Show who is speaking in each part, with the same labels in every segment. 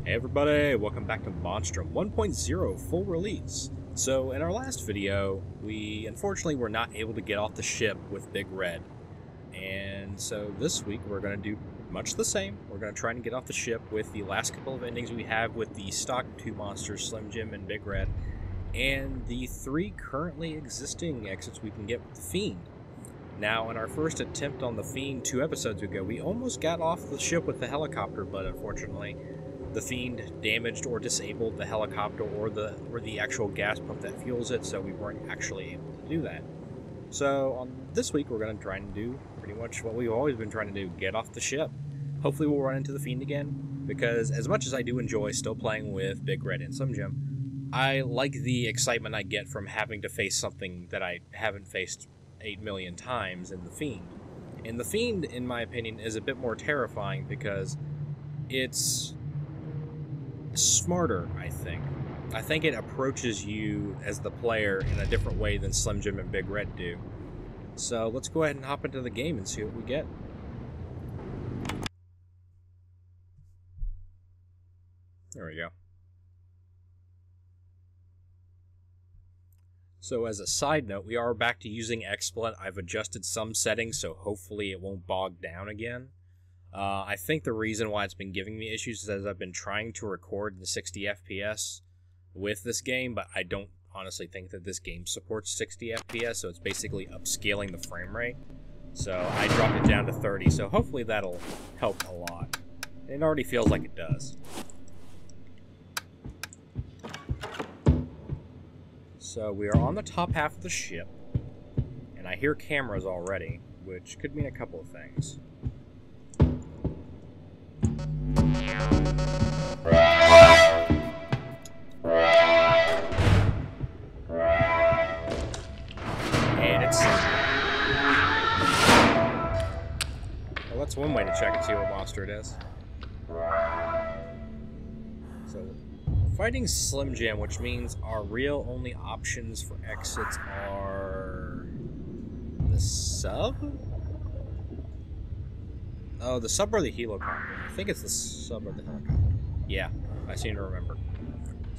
Speaker 1: Hey everybody, welcome back to Monstrum 1.0 full release. So in our last video, we unfortunately were not able to get off the ship with Big Red. And so this week we're going to do much the same. We're going to try and get off the ship with the last couple of endings we have with the stock two monsters, Slim Jim and Big Red, and the three currently existing exits we can get with the Fiend. Now, in our first attempt on the Fiend 2 episodes ago, we almost got off the ship with the helicopter, but unfortunately the Fiend damaged or disabled the helicopter or the actual gas pump that fuels it, so we weren't actually able to do that. So on this week, we're going to try and do pretty much what we've always been trying to do, get off the ship. Hopefully we'll run into the Fiend again, because as much as I do enjoy still playing with Big Red and Slim Jim, I like the excitement I get from having to face something that I haven't faced 8 million times in the Fiend. And the Fiend, in my opinion, is a bit more terrifying because it's smarter, I think. I think it approaches you as the player in a different way than Slim Jim and Big Red do. So let's go ahead and hop into the game and see what we get. There we go. So as a side note, we are back to using XSplit. I've adjusted some settings, so hopefully it won't bog down again. I think the reason why it's been giving me issues is as I've been trying to record the 60 FPS with this game, but I don't honestly think that this game supports 60 FPS, so it's basically upscaling the frame rate. So I dropped it down to 30, so hopefully that'll help a lot. It already feels like it does. So we are on the top half of the ship, and I hear cameras already, which could mean a couple of things. And it's... well, that's one way to check and see what monster it is. So, fighting Slim Jim, which means our real only options for exits are... the sub? Oh, the sub or the helicopter. I think it's the sub or the helicopter. Yeah, I seem to remember.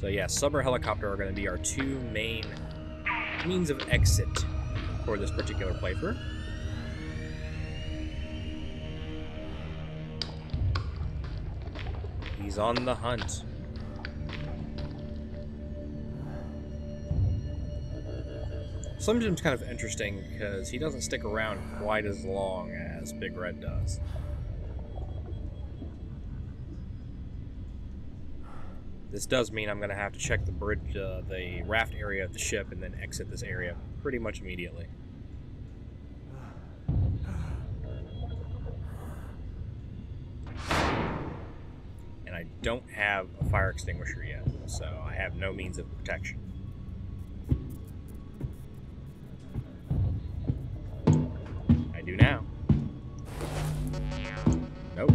Speaker 1: So yeah, sub or helicopter are going to be our two main means of exit for this particular playthrough. He's on the hunt. Slim Jim's kind of interesting because he doesn't stick around quite as long as Big Red does. This does mean I'm going to have to check the bridge, the raft area of the ship, and then exit this area pretty much immediately. And I don't have a fire extinguisher yet, so I have no means of protection. I do now. Nope.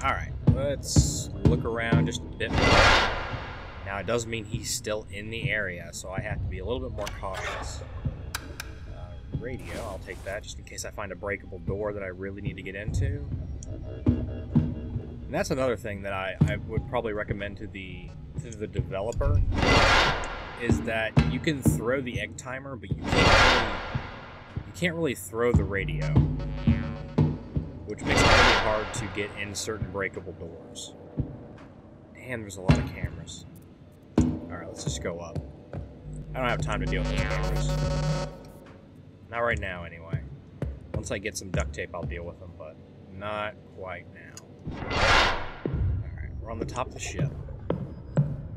Speaker 1: Alright, let's look around just a bit more. Now it does mean he's still in the area, so I have to be a little bit more cautious. Radio, I'll take that just in case I find a breakable door that I really need to get into. And that's another thing that I would probably recommend to the developer, is that you can throw the egg timer, but you can't really throw the radio, which makes it really hard to get in certain breakable doors. Damn, there's a lot of cameras. Alright, let's just go up. I don't have time to deal with those cameras. Not right now, anyway. Once I get some duct tape, I'll deal with them, but not quite now. Alright, we're on the top of the ship.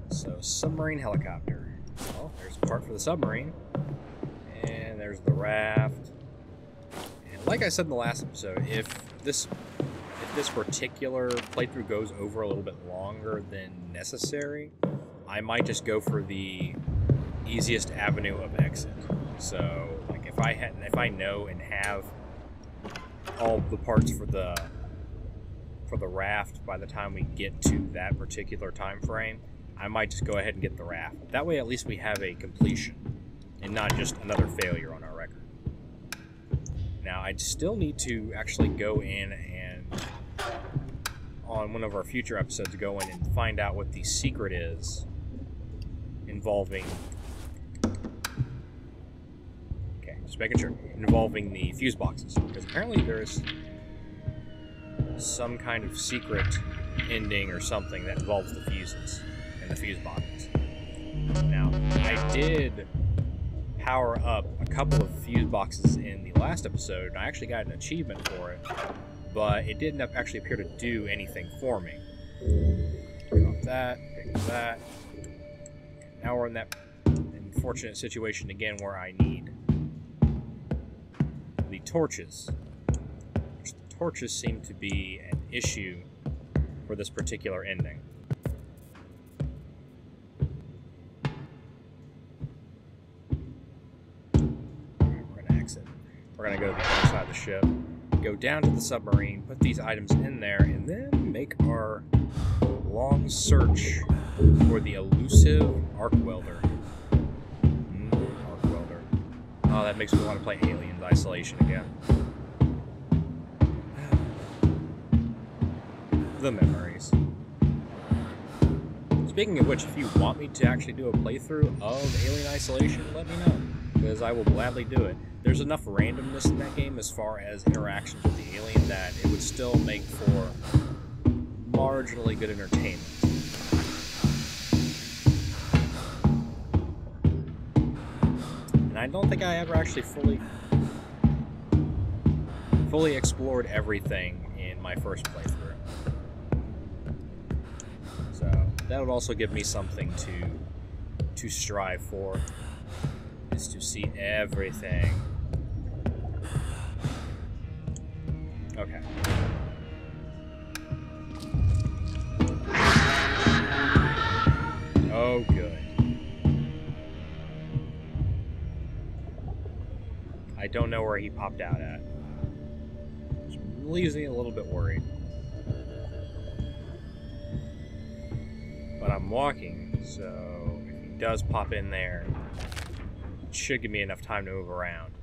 Speaker 1: So, submarine helicopter. Well, there's a part for the submarine. And there's the raft. And like I said in the last episode, if this particular playthrough goes over a little bit longer than necessary, I might just go for the easiest avenue of exit. So, like if I know and have all the parts for the raft by the time we get to that particular time frame, I might just go ahead and get the raft. That way, at least we have a completion and not just another failure on our record. Now, I still need to actually go in and on one of our future episodes, go in and find out what the secret is involving... Okay, just making sure. Involving the fuse boxes. Because apparently there's some kind of secret ending or something that involves the fuses and the fuse boxes. Now, I did power up a couple of fuse boxes in the last episode, and I actually got an achievement for it, but it didn't actually appear to do anything for me. Drop that, pick that. Now we're in that unfortunate situation again where I need the torches. The torches seem to be an issue for this particular ending. We're going to go to the other side of the ship, go down to the submarine, put these items in there, and then make our long search for the elusive arc welder. Arc welder. Oh, that makes me want to play Aliens Isolation again. The memories. Speaking of which, if you want me to actually do a playthrough of Alien Isolation, let me know, because I will gladly do it. There's enough randomness in that game as far as interactions with the alien that it would still make for marginally good entertainment. And I don't think I ever actually fully explored everything in my first playthrough. So that would also give me something to strive for, is to see everything. Okay. Oh, good. I don't know where he popped out at. Which leaves me a little bit worried. But I'm walking, so if he does pop in there, it should give me enough time to move around.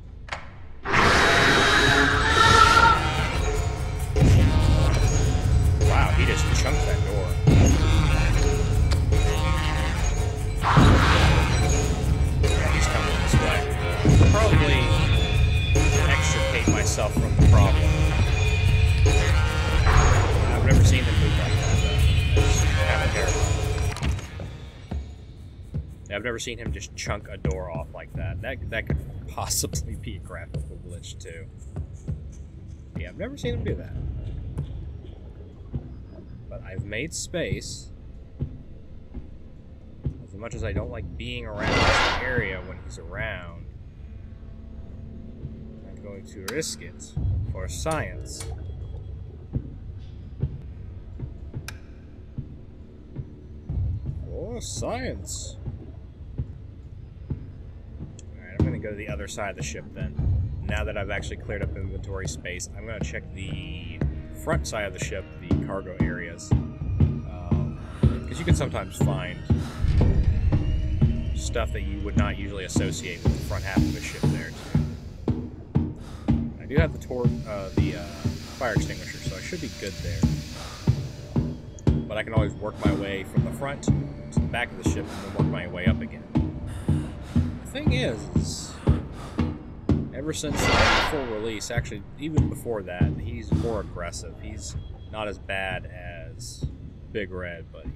Speaker 1: Wow, he just chunked that door. Yeah, he's coming this way. I'll probably extricate myself from the problem. I've never seen him move like that, though. That's kind of terrible. I've never seen him just chunk a door off like that. That could possibly be a graphical glitch, too. Yeah, I've never seen him do that. But I've made space. As much as I don't like being around this area when he's around, I'm going to risk it for science. For science. Alright, I'm going to go to the other side of the ship then. Now that I've actually cleared up inventory space, I'm going to check the front side of the ship, the cargo areas, because you can sometimes find stuff that you would not usually associate with the front half of a ship there too. I do have the fire extinguisher, so I should be good there. But I can always work my way from the front to the back of the ship and then work my way up again. The thing is ever since the full release, actually even before that, he's more aggressive. He's not as bad as Big Red, but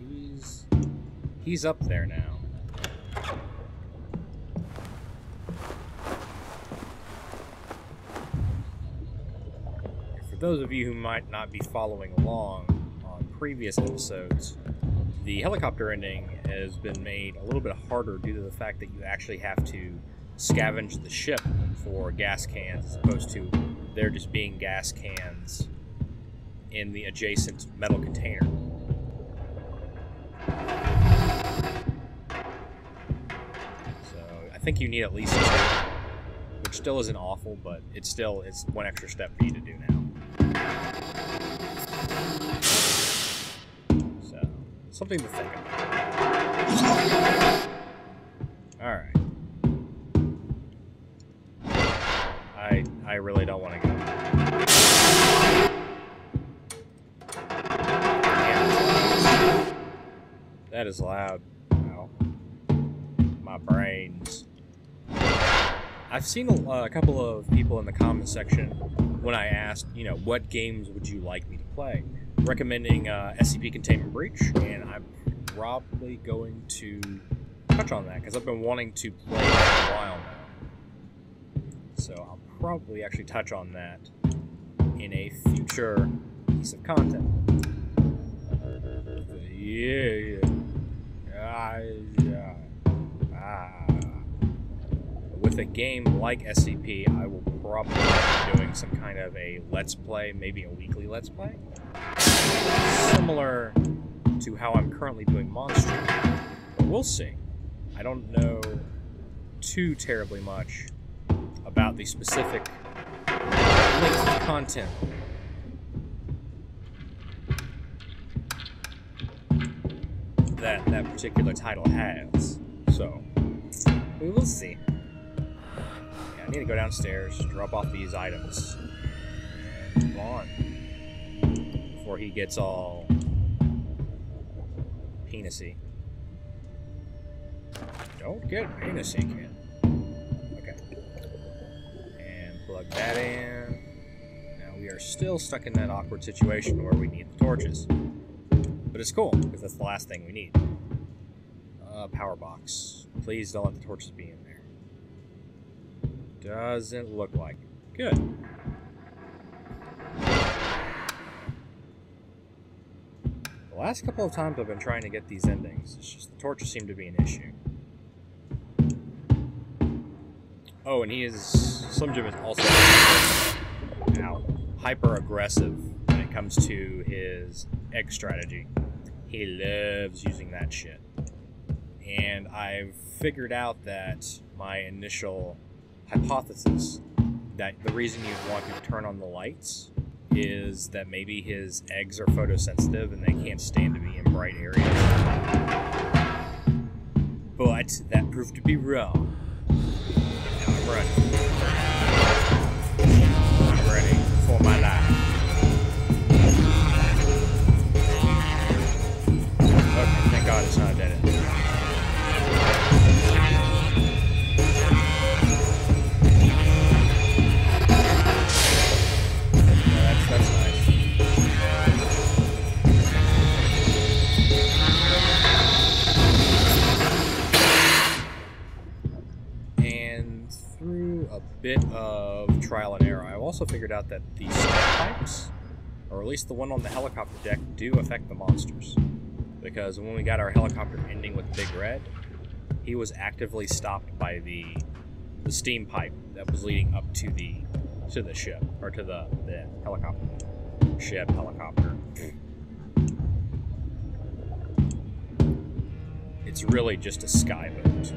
Speaker 1: he's up there now. For those of you who might not be following along on previous episodes, the helicopter ending has been made a little bit harder due to the fact that you actually have to scavenge the ship for gas cans as opposed to there just being gas cans in the adjacent metal container. So I think you need at least 2, which still isn't awful, but it's one extra step for you to do now. So something to think about. Alright. I really don't want to go. That is loud. Ow. My brains. I've seen a couple of people in the comments section when I asked, you know, what games would you like me to play, recommending SCP Containment Breach, and I'm probably going to touch on that because I've been wanting to play it for a while now. So I'll probably actually touch on that in a future piece of content. Yeah. With a game like SCP, I will probably be doing some kind of a Let's Play, maybe a weekly Let's Play. Similar to how I'm currently doing Monstrum. But we'll see. I don't know too terribly much about the specific length of content that particular title has. So, we will see. I need to go downstairs, drop off these items, and move on before he gets all penisy. Don't get penisy, kid. Okay. And plug that in. Now we are still stuck in that awkward situation where we need the torches. But it's cool, because that's the last thing we need. Power box. Please don't let the torches be in there. Doesn't look like it. Good. The last couple of times I've been trying to get these endings, it's just the torches seem to be an issue. Oh, and Slim Jim is also hyper aggressive when it comes to his egg strategy. He loves using that shit. And I've figured out that my initial hypothesis that the reason you'd want to turn on the lights is that maybe his eggs are photosensitive and they can't stand to be in bright areas. But that proved to be wrong. Now I'm ready. I'm ready for my life. Okay, thank God it's not a dead end. That's nice. And through a bit of trial and error, I also figured out that the steam pipes, or at least the one on the helicopter deck, do affect the monsters. Because when we got our helicopter ending with Big Red, he was actively stopped by the steam pipe that was leading up to the ship, or to the helicopter. Ship, helicopter. It's really just a sky boat.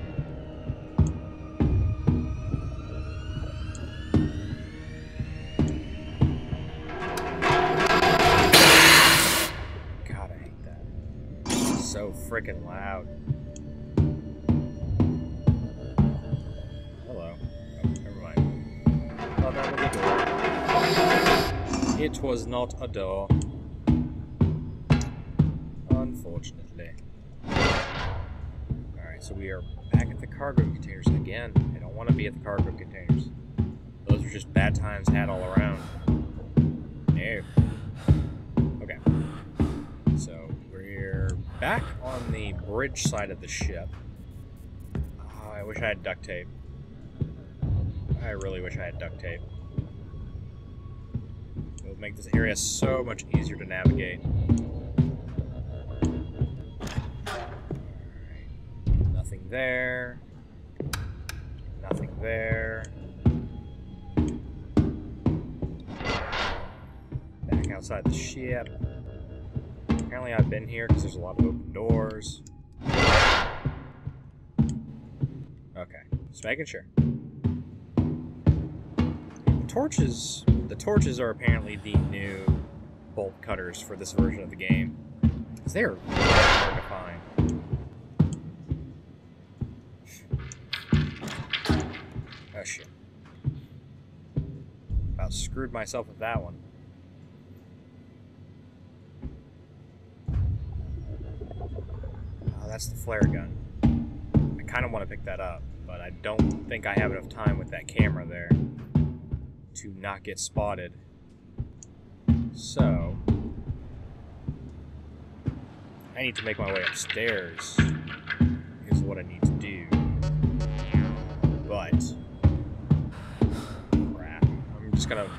Speaker 1: God, I hate that. It's so freaking loud. Hello. Oh, never mind. Oh, that was a door. It was not a door. Unfortunately. Alright, so we are back at the cargo containers again. I don't want to be at the cargo containers. Those are just bad times had all around. No. Okay. So we're back on the bridge side of the ship. Oh, I wish I had duct tape. I really wish I had duct tape. It would make this area so much easier to navigate. Alright. Nothing there. Nothing there. Back outside the ship. Apparently I've been here because there's a lot of open doors. Okay. Just making sure. The torches are apparently the new bolt cutters for this version of the game. Because they are really hard to find. Oh shit. About screwed myself with that one. Oh, that's the flare gun. I kind of want to pick that up, but I don't think I have enough time with that camera there to not get spotted. So, I need to make my way upstairs, is what I need to do. But, crap. I'm just gonna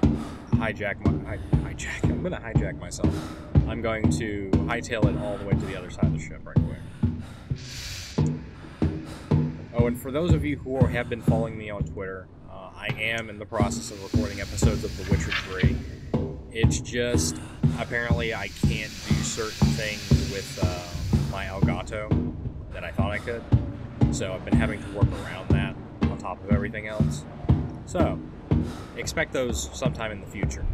Speaker 1: hijack myself. I'm going to hightail it all the way to the other side of the ship right quick. Oh, and for those of you who have been following me on Twitter, I am in the process of recording episodes of The Witcher 3. It's just, apparently I can't do certain things with my Elgato that I thought I could. So I've been having to work around that on top of everything else. So, expect those sometime in the future.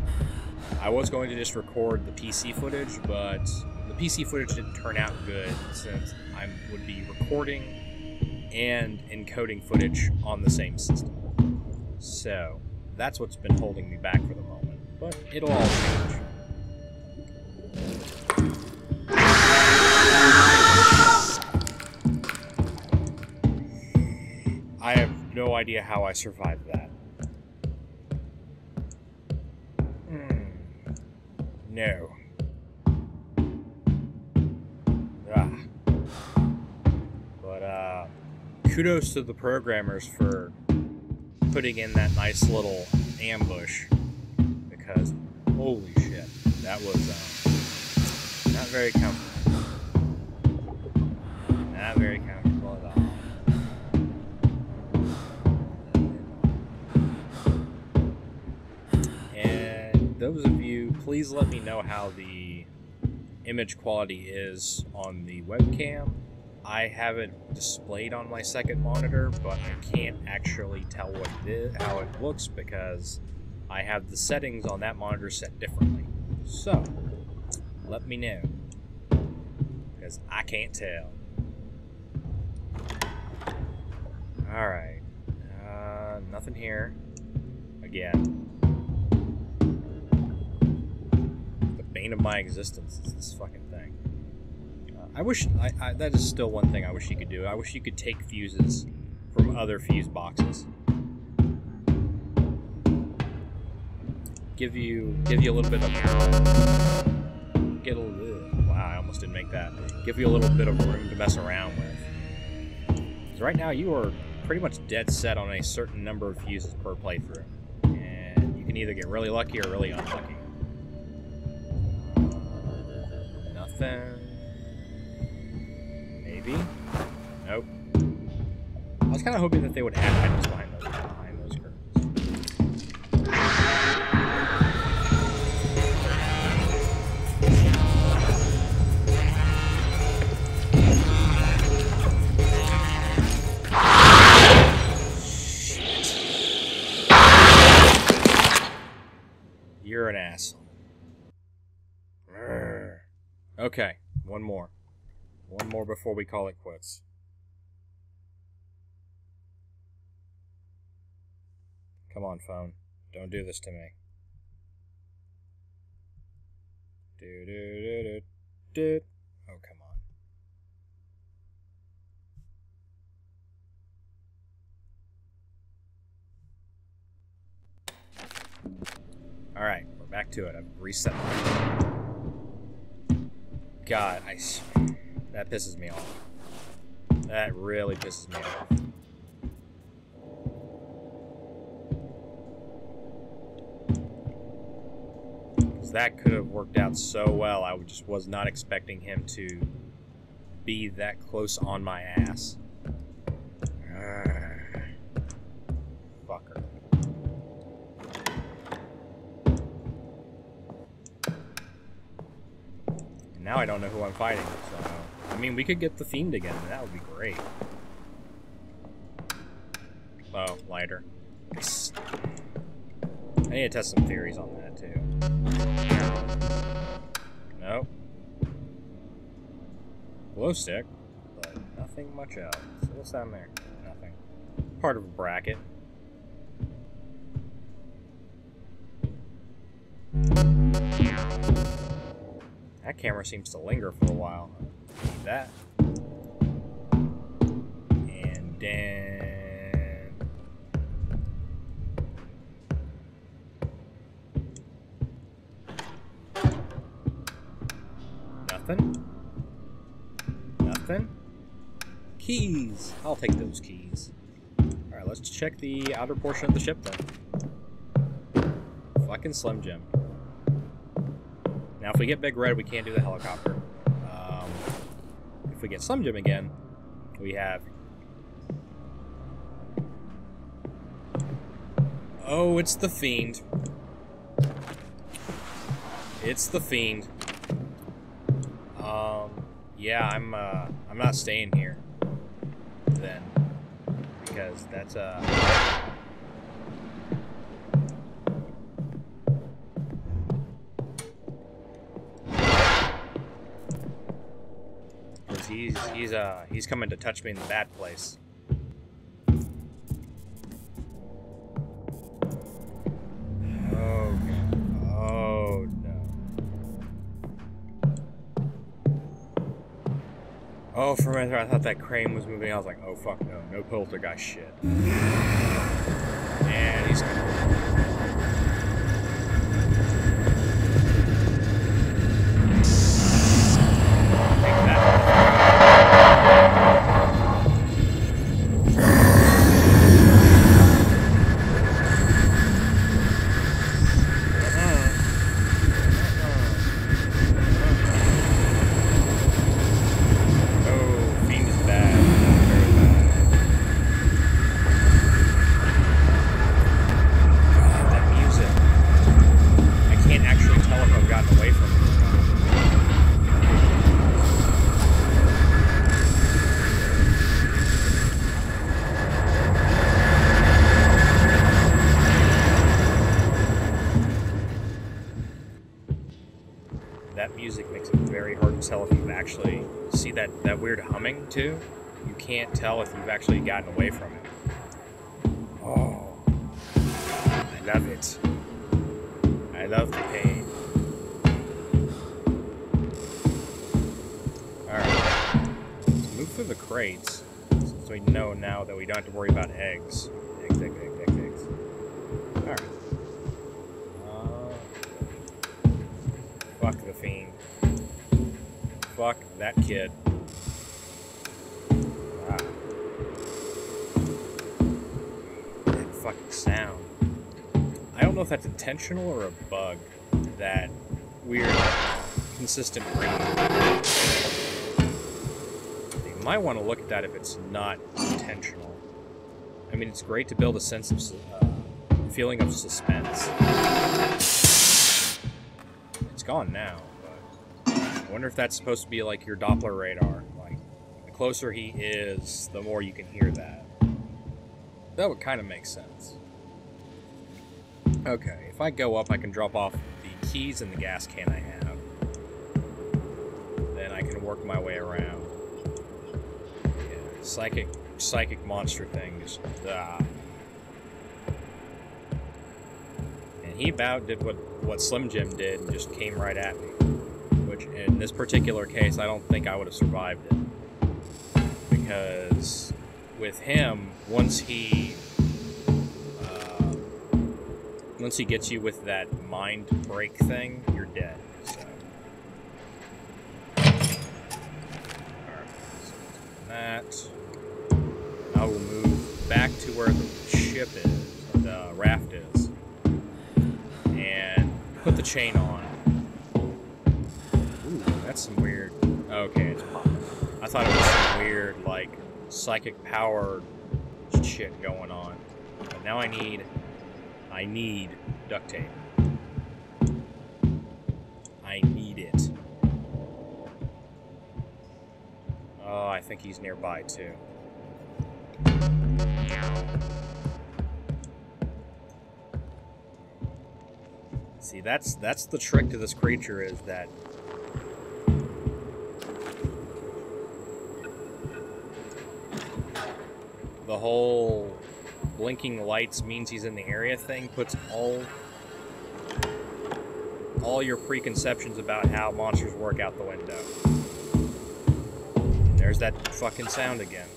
Speaker 1: I was going to just record the PC footage, but the PC footage didn't turn out good since I would be recording and encoding footage on the same system. So, that's what's been holding me back for the moment, but it'll all change. I have no idea how I survived that. No. But, kudos to the programmers for putting in that nice little ambush, because, holy shit, that was, not very comfortable. Not very comfortable at all. And those of you, please let me know how the image quality is on the webcam. I have it displayed on my second monitor, but I can't actually tell what it is, how it looks, because I have the settings on that monitor set differently. So, let me know, because I can't tell. Alright, nothing here. Again. The bane of my existence is this fucking thing. I wish, that is still one thing I wish you could do. I wish you could take fuses from other fuse boxes. Give you a little bit of, wow, I almost didn't make that. Give you a little bit of room to mess around with. Because right now you are pretty much dead set on a certain number of fuses per playthrough. And you can either get really lucky or really unlucky. Nothing. Maybe? Nope. I was kind of hoping that they would add items behind those curtains. You're an asshole. Okay, one more. One more before we call it quits. Come on, phone. Don't do this to me. Oh, come on. Alright, we're back to it. I've reset my... God, that pisses me off. That really pisses me off. Because that could have worked out so well. I just was not expecting him to be that close on my ass. Fucker. Now I don't know who I'm fighting, so... I mean, we could get the Fiend again, and that would be great. Oh, lighter. Nice. I need to test some theories on that, too. Nope. Glow stick, but nothing much else. So what's down there? Nothing. Part of a bracket. That camera seems to linger for a while. Need that. Dan. Nothing. Nothing. Keys. I'll take those keys. Alright, let's check the outer portion of the ship then. Fucking Slim Jim. Now, if we get Big Red, we can't do the helicopter. If we get Slim Jim again, we have... Oh, it's the Fiend. It's the Fiend. Yeah, I'm not staying here then, because that's he's coming to touch me in the bad place. Oh no. Oh, for a minute I thought that crane was moving. I was like, oh fuck no, no poltergeist shit. And he's tell if you actually see that weird humming too. You can't tell if you've actually gotten away from it. Oh, I love it. I love the pain. Alright, let's move through the crates, since we know now that we don't have to worry about eggs. Eggs. Alright. Fuck the Fiend. Fuck that kid. Wow. That fucking sound. I don't know if that's intentional or a bug. That weird, consistent ringing. You might want to look at that if it's not intentional. I mean, it's great to build a sense of feeling of suspense. It's gone now. I wonder if that's supposed to be like your Doppler radar. Like, the closer he is, the more you can hear that. That would kind of make sense. Okay, if I go up, I can drop off the keys and the gas can I have. Then I can work my way around. Yeah, psychic monster thing. Just, And he about did what Slim Jim did and just came right at me. Which, in this particular case, I don't think I would have survived it. Because with him, once he gets you with that mind break thing, you're dead. So. Alright, so that. I will move back to where the ship is, or the raft is, and put the chain on. That's some weird... Okay, it's popping. I thought it was some weird, like, psychic powered shit going on. But now I need duct tape. I need it. Oh, I think he's nearby, too. See, that's the trick to this creature, is that the whole blinking lights means he's in the area thing puts all your preconceptions about how monsters work out the window. And there's that fucking sound again.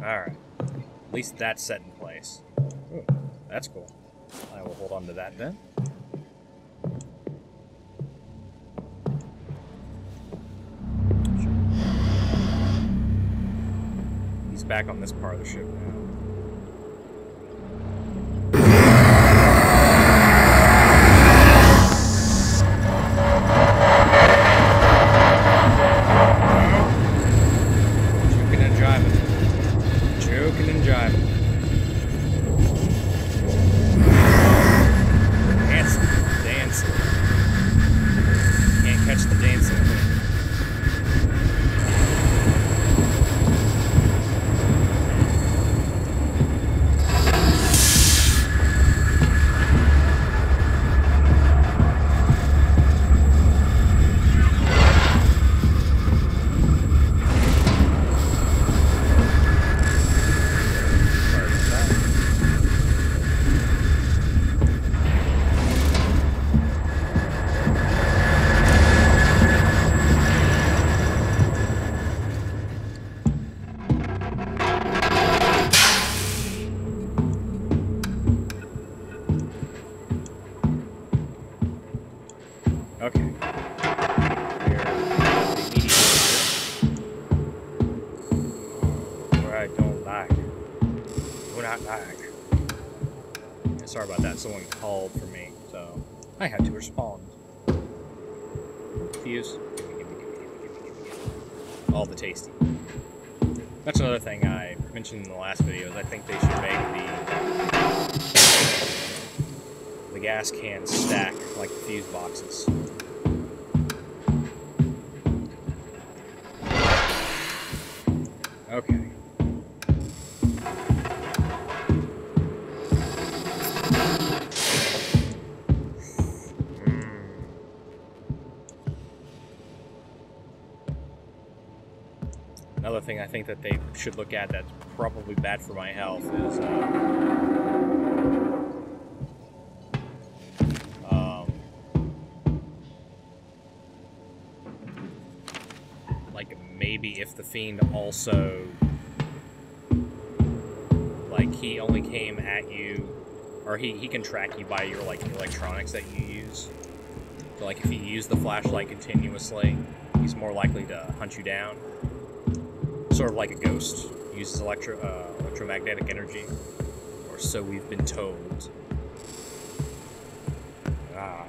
Speaker 1: Alright. At least that's set in place. Ooh, that's cool. I will hold on to that then. He's back on this part of the ship now. Okay. What I don't like. What I like. Yeah, sorry about that. Someone called for me, so I had to respond. Fuse. All the tasty. That's another thing I mentioned in the last video, is I think they should make the gas cans stack like the fuse boxes. Okay. Another thing I think that they should look at that's probably bad for my health is like maybe if the Fiend also, like, he only came at you, or he can track you by your like electronics that you use. So like if you use the flashlight continuously, he's more likely to hunt you down. Sort of like a ghost, uses electromagnetic energy, or so we've been told. Ah.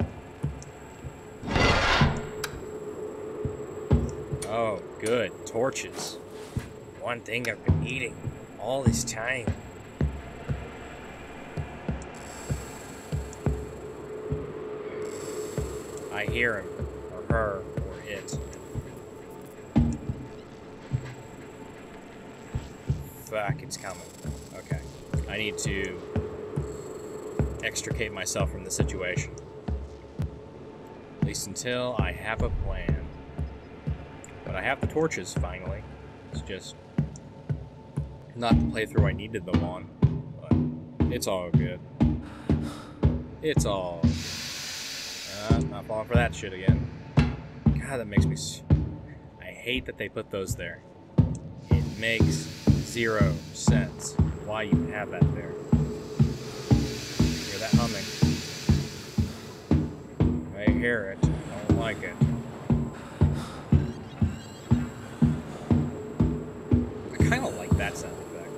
Speaker 1: Oh, good. Torches. One thing I've been needing all this time. I hear him, or her, or it. Fuck, it's coming. Okay. I need to extricate myself from the situation. At least until I have a plan. But I have the torches, finally. It's just not the playthrough I needed them on. But it's all good. It's all... not falling for that shit again. God, that makes me... I hate that they put those there. It makes 0 sense why you have that there. Hear that humming? I hear it. I don't like it. I kind of like that sound effect.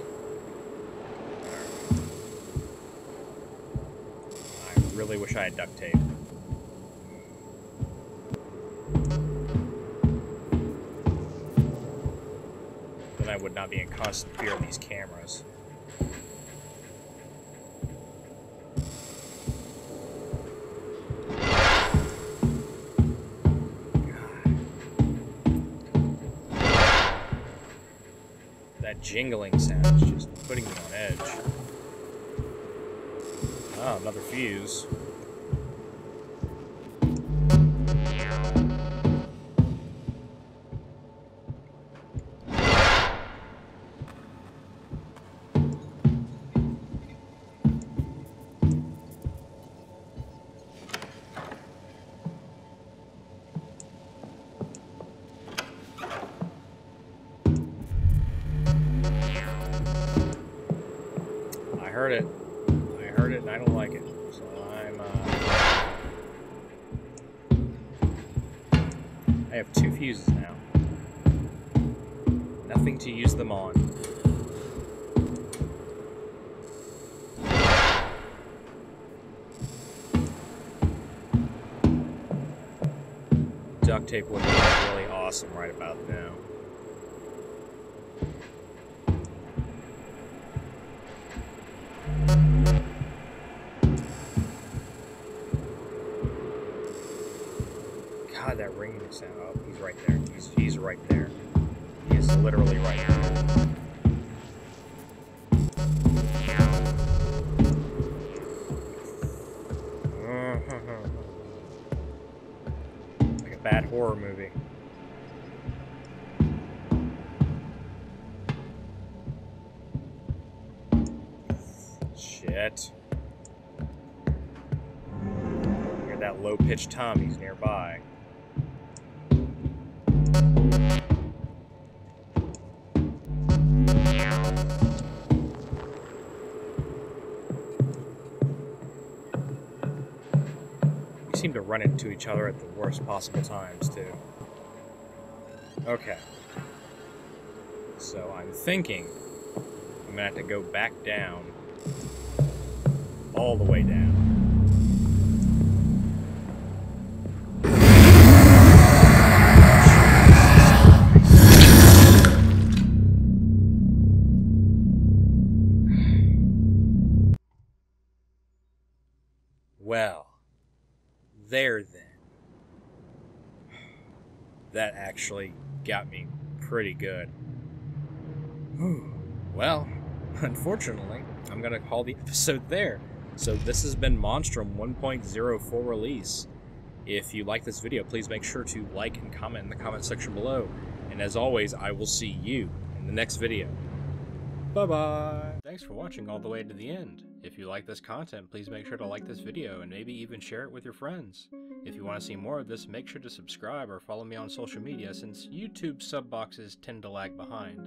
Speaker 1: I really wish I had duct tape. Then I would not be in constant fear of these cameras. That jingling sound is just putting me on edge. Oh, another fuse. heard it. I heard it and I don't like it. So I have 2 fuses now. Nothing to use them on. Duct tape would be really awesome right about now. God, that ringing sound. Oh, he's right there. He's right there. He is literally right there. Like a bad horror movie. Shit. Hear that low-pitched hum, he's nearby. We seem to run into each other at the worst possible times, too. Okay. So I'm thinking I'm gonna have to go back down. All the way down. Well, there then. That actually got me pretty good. Well, unfortunately, I'm gonna call the episode there. So this has been Monstrum 1.04 release. If you like this video, please make sure to like and comment in the comment section below. And as always, I will see you in the next video. Bye-bye! Thanks for watching all the way to the end. If you like this content, please make sure to like this video and maybe even share it with your friends. If you want to see more of this, make sure to subscribe or follow me on social media since YouTube sub boxes tend to lag behind.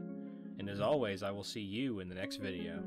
Speaker 1: And as always, I will see you in the next video.